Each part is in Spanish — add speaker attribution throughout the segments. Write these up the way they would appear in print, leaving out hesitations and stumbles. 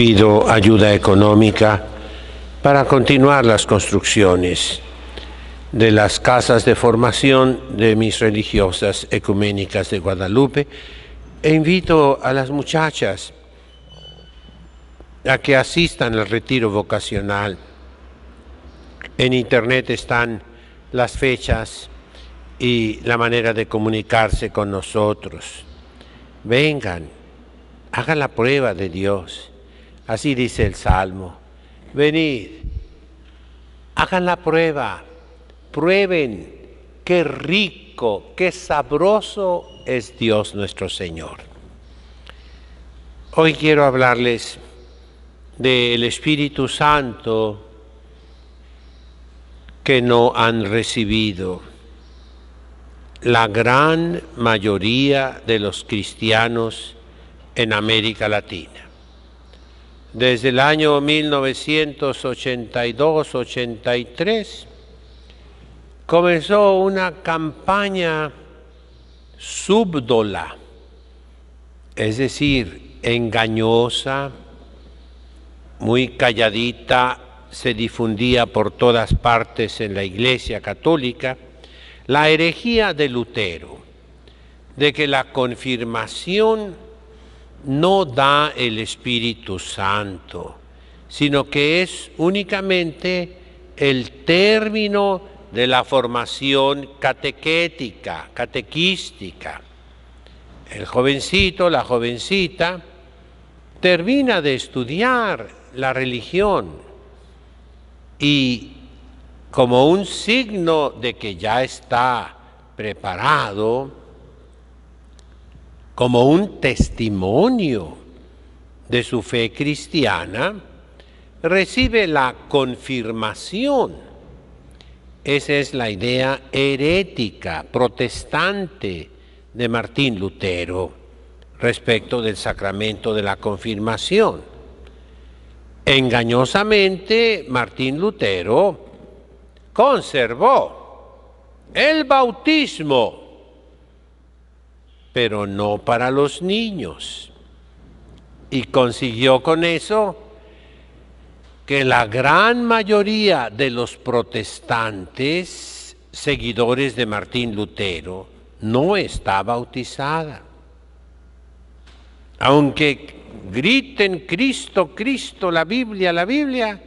Speaker 1: pido ayuda económica para continuar las construcciones de las casas de formación de mis religiosas ecuménicas de Guadalupe e invito a las muchachas a que asistan al retiro vocacional. En internet están las fechas y la manera de comunicarse con nosotros. Vengan, hagan la prueba de Dios. Así dice el Salmo. Venid, hagan la prueba, prueben qué rico, qué sabroso es Dios nuestro Señor. Hoy quiero hablarles del Espíritu Santo que no han recibido la gran mayoría de los cristianos en América Latina. Desde el año 1982-83 comenzó una campaña súbdola, es decir, engañosa, muy calladita, se difundía por todas partes en la Iglesia Católica, la herejía de Lutero, de que la confirmación no da el Espíritu Santo, sino que es únicamente el término de la formación catequética, catequística. El jovencito, la jovencita, termina de estudiar la religión y como un signo de que ya está preparado, como un testimonio de su fe cristiana, recibe la confirmación. Esa es la idea herética, protestante de Martín Lutero respecto del sacramento de la confirmación. Engañosamente, Martín Lutero conservó el bautismo, pero no para los niños. Y consiguió con eso que la gran mayoría de los protestantes, seguidores de Martín Lutero, no está bautizada. Aunque griten Cristo, Cristo, la Biblia,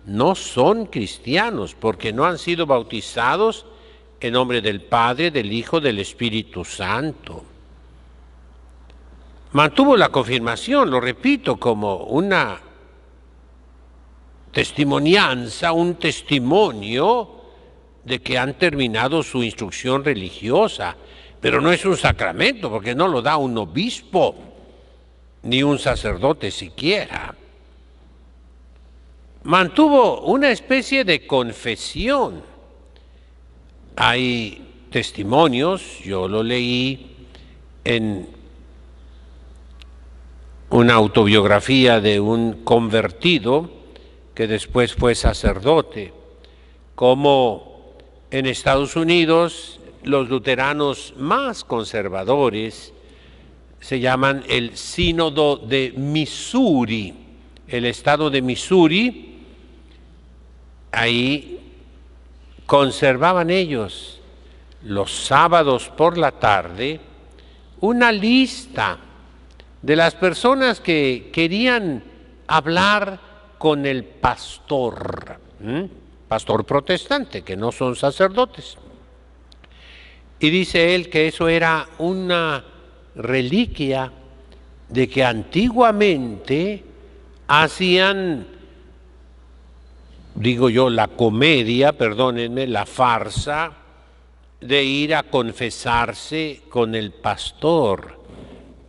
Speaker 1: no son cristianos porque no han sido bautizados en nombre del Padre, del Hijo, del Espíritu Santo. Mantuvo la confirmación, lo repito, como una testimonianza, un testimonio de que han terminado su instrucción religiosa, pero no es un sacramento porque no lo da un obispo ni un sacerdote siquiera. Mantuvo una especie de confesión. Hay testimonios, yo lo leí en una autobiografía de un convertido que después fue sacerdote, como en Estados Unidos los luteranos más conservadores se llaman el Sínodo de Missouri, el estado de Missouri. Ahí conservaban ellos los sábados por la tarde una lista de las personas que querían hablar con el pastor, pastor protestante, que no son sacerdotes. Y dice él que eso era una reliquia de que antiguamente hacían, digo yo, la comedia, perdónenme, la farsa de ir a confesarse con el pastor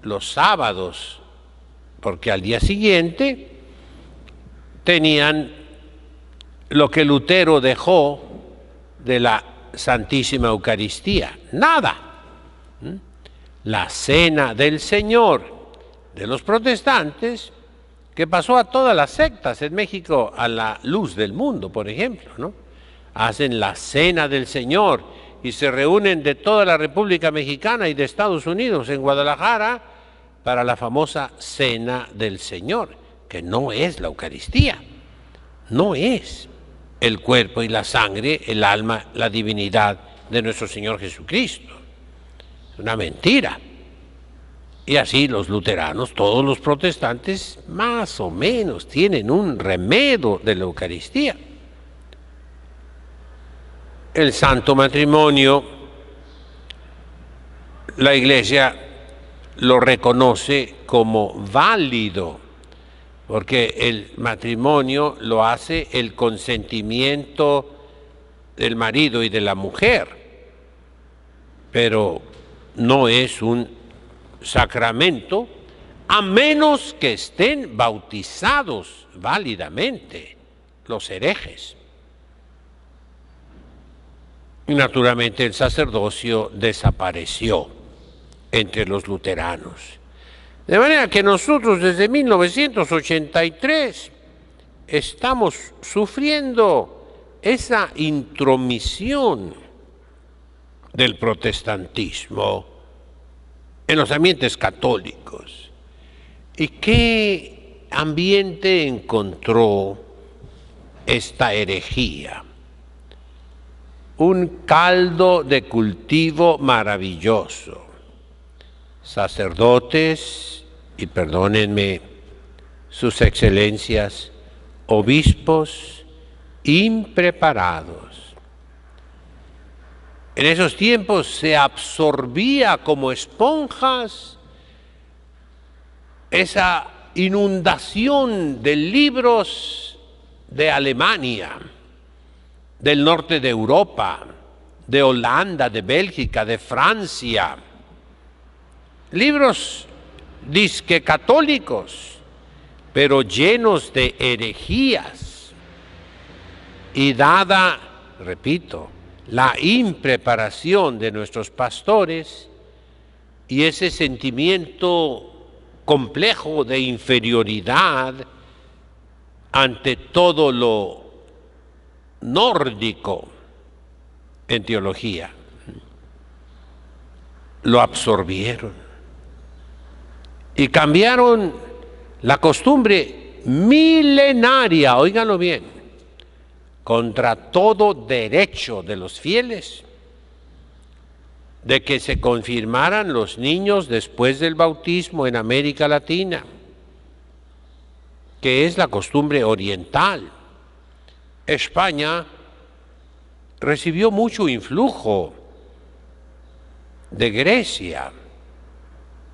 Speaker 1: los sábados, porque al día siguiente tenían lo que Lutero dejó de la Santísima Eucaristía, nada. La cena del Señor de los protestantes, que pasó a todas las sectas en México, a la luz del mundo, por ejemplo, ¿no? Hacen la cena del Señor y se reúnen de toda la República Mexicana y de Estados Unidos en Guadalajara para la famosa Cena del Señor, que no es la Eucaristía, no es el cuerpo y la sangre, el alma, la divinidad de nuestro Señor Jesucristo. Es una mentira. Y así los luteranos, todos los protestantes, más o menos tienen un remedio de la Eucaristía. El santo matrimonio, la Iglesia lo reconoce como válido, porque el matrimonio lo hace el consentimiento del marido y de la mujer, pero no es un sacramento a menos que estén bautizados válidamente los herejes. Y naturalmente el sacerdocio desapareció entre los luteranos. De manera que nosotros desde 1983 estamos sufriendo esa intromisión del protestantismo en los ambientes católicos. ¿Y qué ambiente encontró esta herejía? Un caldo de cultivo maravilloso. Sacerdotes, y perdónenme sus excelencias, obispos impreparados. En esos tiempos se absorbía como esponjas esa inundación de libros de Alemania, del norte de Europa, de Holanda, de Bélgica, de Francia. Libros disque católicos, pero llenos de herejías. Y dada, repito, la impreparación de nuestros pastores y ese sentimiento complejo de inferioridad ante todo lo nórdico en teología, lo absorbieron y cambiaron la costumbre milenaria, óiganlo bien, contra todo derecho de los fieles, de que se confirmaran los niños después del bautismo en América Latina, que es la costumbre oriental. España recibió mucho influjo de Grecia,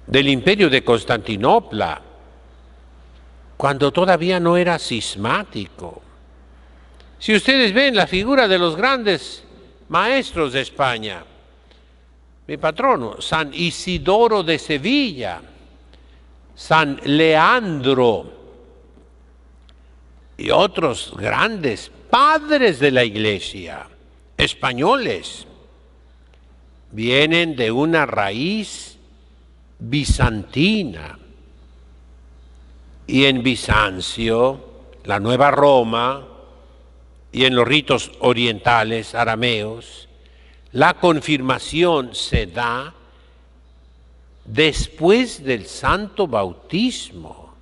Speaker 1: del imperio de Constantinopla, cuando todavía no era cismático. Si ustedes ven la figura de los grandes maestros de España, mi patrono, San Isidoro de Sevilla, San Leandro y otros grandes padres de la Iglesia, españoles, vienen de una raíz bizantina. Y en Bizancio, la Nueva Roma, y en los ritos orientales arameos, la confirmación se da después del santo bautismo,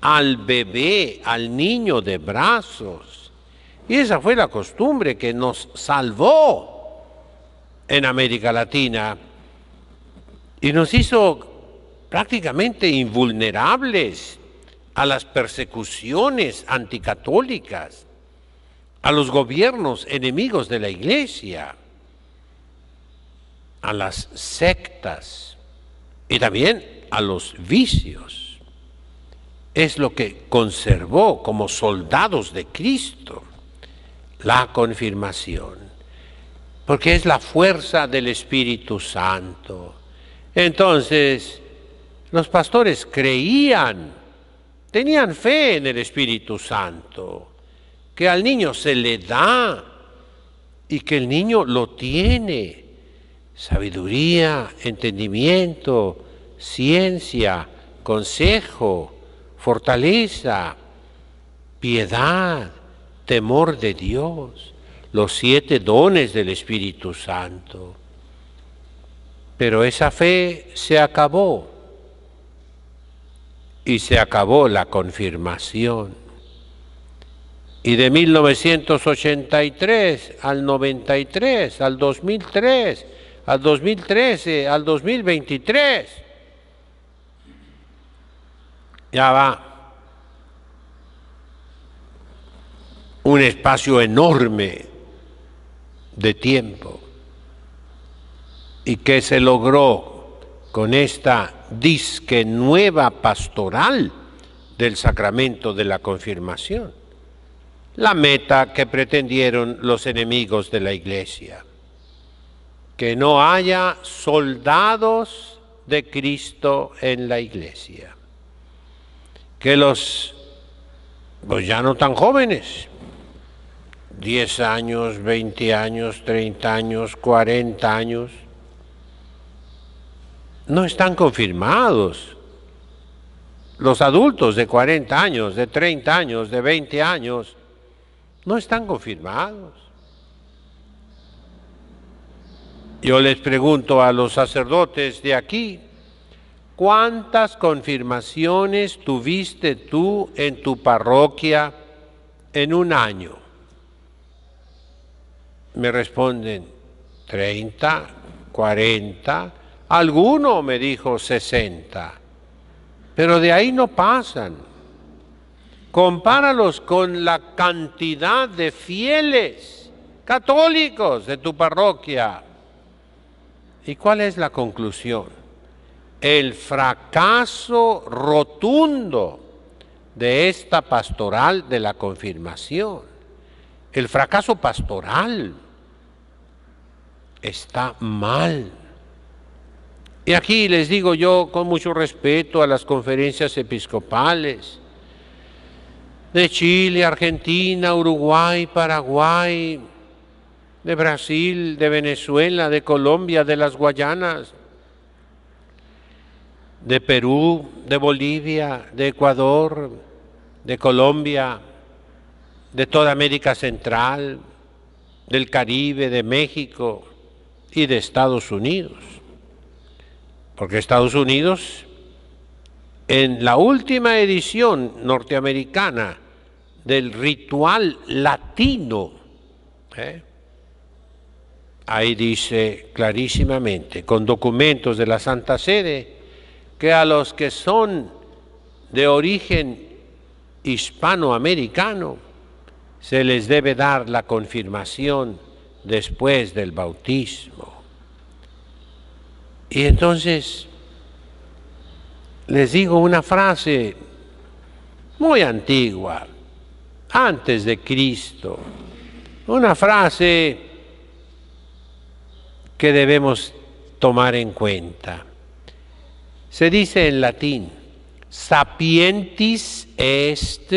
Speaker 1: al bebé, al niño de brazos. Y esa fue la costumbre que nos salvó en América Latina y nos hizo prácticamente invulnerables a las persecuciones anticatólicas, a los gobiernos enemigos de la Iglesia, a las sectas y también a los vicios. Es lo que conservó como soldados de Cristo la confirmación, porque es la fuerza del Espíritu Santo. Entonces, los pastores creían, tenían fe en el Espíritu Santo, que al niño se le da y que el niño lo tiene. Sabiduría, entendimiento, ciencia, consejo, fortaleza, piedad, temor de Dios, los 7 dones del Espíritu Santo. Pero esa fe se acabó. y se acabó la confirmación. Y de 1983 al 93, al 2003, al 2013, al 2023, ya va un espacio enorme de tiempo. ¿Y qué se logró con esta disque nueva pastoral del sacramento de la confirmación? La meta que pretendieron los enemigos de la Iglesia: que no haya soldados de Cristo en la Iglesia, que los, pues ya no tan jóvenes, 10 años, 20 años, 30 años, 40 años, no están confirmados. Los adultos de 40 años, de 30 años, de 20 años, no están confirmados. Yo les pregunto a los sacerdotes de aquí, ¿cuántas confirmaciones tuviste tú en tu parroquia en un año? Me responden 30, 40, alguno me dijo 60, pero de ahí no pasan. Compáralos con la cantidad de fieles católicos de tu parroquia. ¿Y cuál es la conclusión? El fracaso rotundo de esta pastoral de la confirmación. El fracaso pastoral está mal. Y aquí les digo yo con mucho respeto a las conferencias episcopales de Chile, Argentina, Uruguay, Paraguay, de Brasil, de Venezuela, de Colombia, de las Guayanas, de Perú, de Bolivia, de Ecuador, de Colombia, de toda América Central, del Caribe, de México y de Estados Unidos. Porque Estados Unidos, en la última edición norteamericana del ritual latino, ahí dice clarísimamente, con documentos de la Santa Sede, que a los que son de origen hispanoamericano se les debe dar la confirmación después del bautismo. Y entonces les digo una frase muy antigua, antes de Cristo, una frase que debemos tomar en cuenta. Se dice en latín, sapientis est,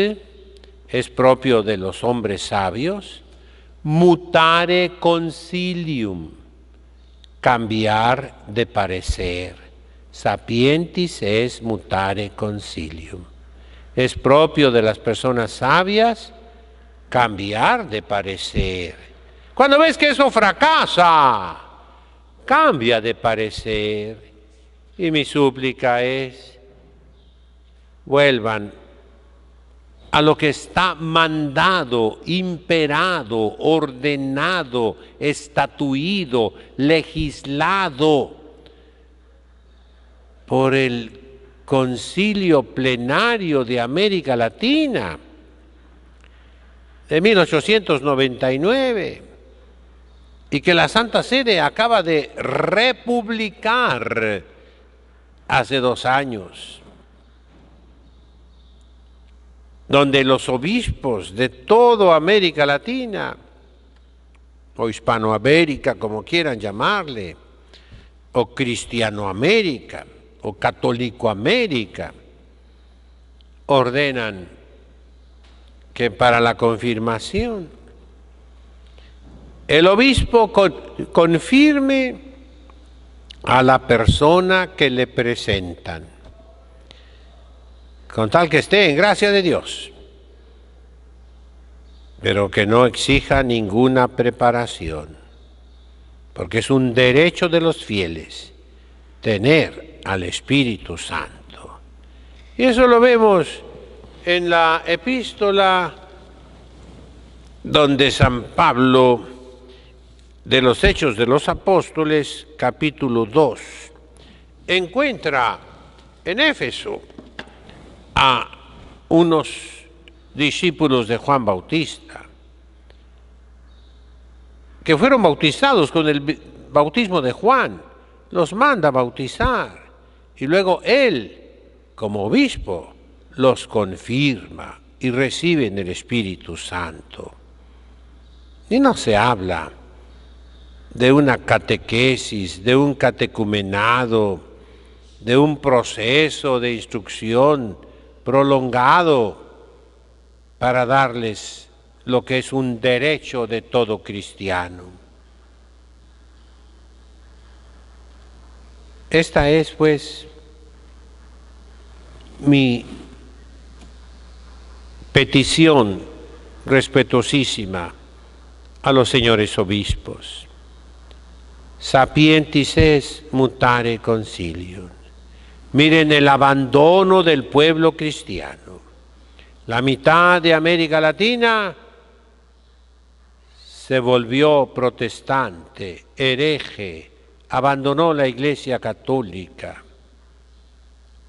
Speaker 1: es propio de los hombres sabios, mutare consilium, cambiar de parecer. Sapientis est mutare consilium. Es propio de las personas sabias cambiar de parecer. Cuando ves que eso fracasa, cambia de parecer. Y mi súplica es, vuelvan a lo que está mandado, imperado, ordenado, estatuido, legislado por el Concilio Plenario de América Latina de 1899 y que la Santa Sede acaba de republicar hace 2 años, donde los obispos de toda América Latina, o Hispanoamérica, como quieran llamarle, o Cristianoamérica, o Católicoamérica, ordenan que para la confirmación el obispo confirme a la persona que le presentan, con tal que esté en gracia de Dios, pero que no exija ninguna preparación, porque es un derecho de los fieles tener al Espíritu Santo. Y eso lo vemos en la epístola donde San Pablo, de los Hechos de los Apóstoles, capítulo 2, encuentra en Éfeso a unos discípulos de Juan Bautista que fueron bautizados con el bautismo de Juan. Los manda a bautizar y luego él, como obispo, los confirma y reciben el Espíritu Santo. Y no se habla de una catequesis, de un catecumenado, de un proceso de instrucción prolongado para darles lo que es un derecho de todo cristiano. Esta es, pues, mi petición respetuosísima a los señores obispos. Sapientis es mutare concilium. Miren el abandono del pueblo cristiano. La mitad de América Latina se volvió protestante, hereje, abandonó la Iglesia Católica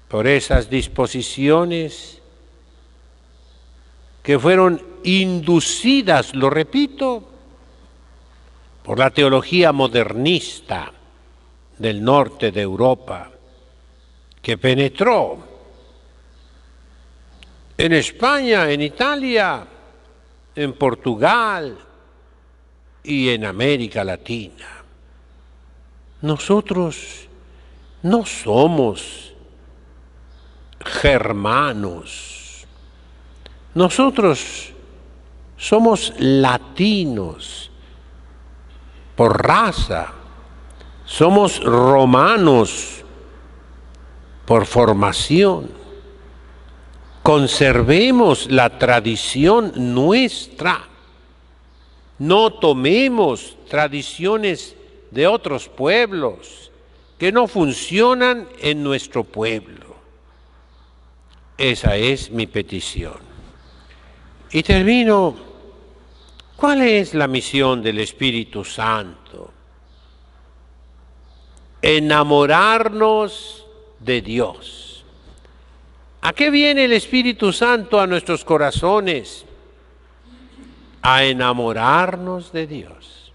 Speaker 1: por esas disposiciones que fueron inducidas, lo repito, por la teología modernista del norte de Europa, que penetró en España, en Italia, en Portugal y en América Latina. Nosotros no somos germanos, nosotros somos latinos por raza, somos romanos por formación. Conservemos la tradición nuestra, no tomemos tradiciones de otros pueblos que no funcionan en nuestro pueblo. Esa es mi petición. Y termino. ¿Cuál es la misión del Espíritu Santo? Enamorarnos de Dios. ¿A qué viene el Espíritu Santo a nuestros corazones? A enamorarnos de Dios,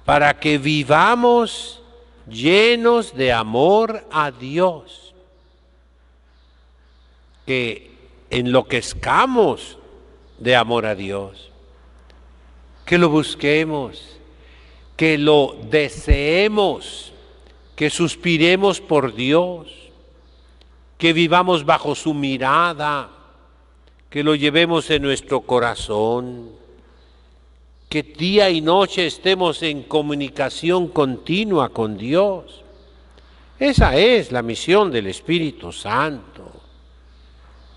Speaker 1: para que vivamos llenos de amor a Dios, que enloquezcamos de amor a Dios, que lo busquemos, que lo deseemos, que suspiremos por Dios, que vivamos bajo su mirada, que lo llevemos en nuestro corazón, que día y noche estemos en comunicación continua con Dios. Esa es la misión del Espíritu Santo,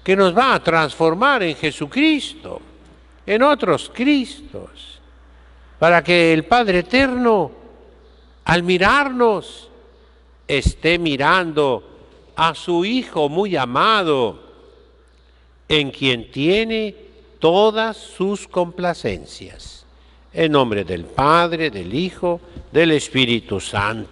Speaker 1: que nos va a transformar en Jesucristo, en otros Cristos, para que el Padre Eterno, al mirarnos, esté mirando a su Hijo muy amado, en quien tiene todas sus complacencias. En nombre del Padre, del Hijo, del Espíritu Santo.